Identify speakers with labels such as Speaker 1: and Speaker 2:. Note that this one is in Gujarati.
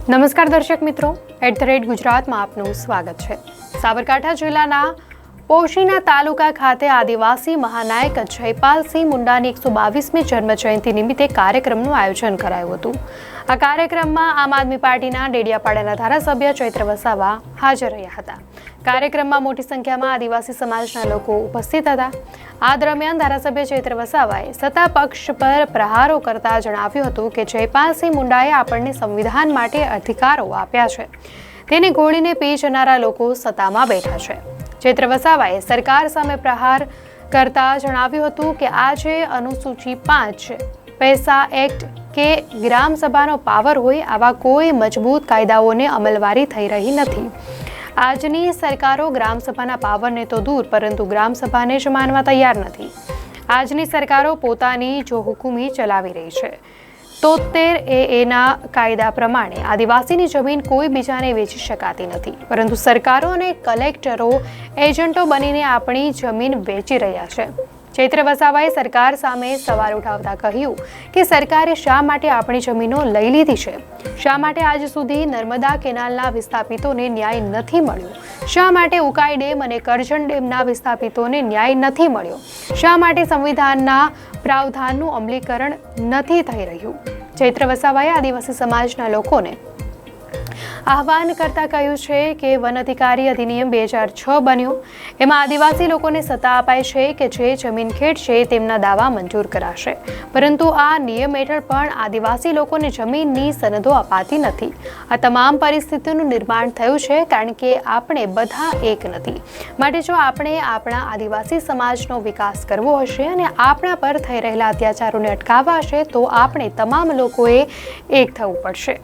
Speaker 1: નમસ્કાર દર્શક મિત્રો, @ગુજરાતમાં આપનું સ્વાગત છે। સાબરકાંઠા જિલ્લાના પોશીના તાલુકા ખાતે આદિવાસી મહાનાયક જયપાલસિંહ મુંડાની 122મી જન્મજયંતિ નિમિત્તે કાર્યક્રમનું આયોજન કરાયું હતું। આ કાર્યક્રમમાં આમ આદમી પાર્ટીના ડેડિયાપાડાના ધારાસભ્ય ચૈત્ર વસાવા હાજર રહ્યા હતા। કાર્યક્રમમાં મોટી સંખ્યામાં આદિવાસી સમાજના લોકો ઉપસ્થિત હતા। આ દરમિયાન ધારાસભ્ય ચૈત્ર વસાવાએ સત્તા પક્ષ પર પ્રહારો કરતા જણાવ્યું હતું કે જયપાલસિંહ મુંડાએ આપણને સંવિધાન માટે અધિકારો આપ્યા છે, તેને ગોળીને પી જનારા લોકો સત્તામાં બેઠા છે। ચૈત્ર વસાવાએ સરકાર સામે પ્રહાર કરતા જણાવ્યું હતું કે આજે અનુસૂચિ 5 પૈસા એક્ટ કે ગ્રામ સભાનો પાવર હોય આવા કોઈ મજબૂત કાયદાઓને અમલવારી થઈ રહી નથી। આજની સરકારો ગ્રામ સભાના પાવરને તો દૂર પરંતુ ગ્રામ સભાને જ માનવા તૈયાર નથી। આજની સરકારો પોતાની જો હુકુમી ચલાવી રહી છે। 73A કાયદા પ્રમાણે આદિવાસીની જમીન કોઈ બીજાને વેચી શકાતી નથી, પરંતુ સરકારો અને કલેક્ટરો એજન્ટો બનીને આપણી જમીન વેચી રહ્યા છે। ચૈત્ર વસાવાએ સરકાર સામે સવાલ ઉઠાવતા કહ્યું કે સરકારે શા માટે આપણી જમીનો લઈ લીધી છે? શા માટે આજ સુધી નર્મદા કેનાલના વિસ્થાપિતોને ન્યાય નથી મળ્યો? શા માટે ઉકાઈ ડેમ અને કરજણ ડેમના વિસ્થાપિતોને ન્યાય નથી મળ્યો? શા માટે સંવિધાનના પ્રાવધાનનું અમલીકરણ નથી થઈ રહ્યું? ચૈત્ર વસાવાએ આદિવાસી સમાજના લોકોને આહવાન કરતા કહ્યું છે કે વન અધિકારી અધિનિયમ 2006 બન્યો, એમાં આદિવાસી લોકોને સત્તા અપાય છે કે જે જમીન ખેડશે તેમના દાવા મંજૂર કરાશે, પરંતુ આ નિયમ હેઠળ પણ આદિવાસી લોકોને જમીનની સનદો અપાતી નથી। આ તમામ પરિસ્થિતિનું નિર્માણ થયું છે કારણ કે આપણે બધા એક નથી। માટે જો આપણે આપણા આદિવાસી સમાજનો વિકાસ કરવો હશે અને આપણા પર થઈ રહેલા અત્યાચારોને અટકાવવા હશે તો આપણે તમામ લોકોએ એક થવું પડશે।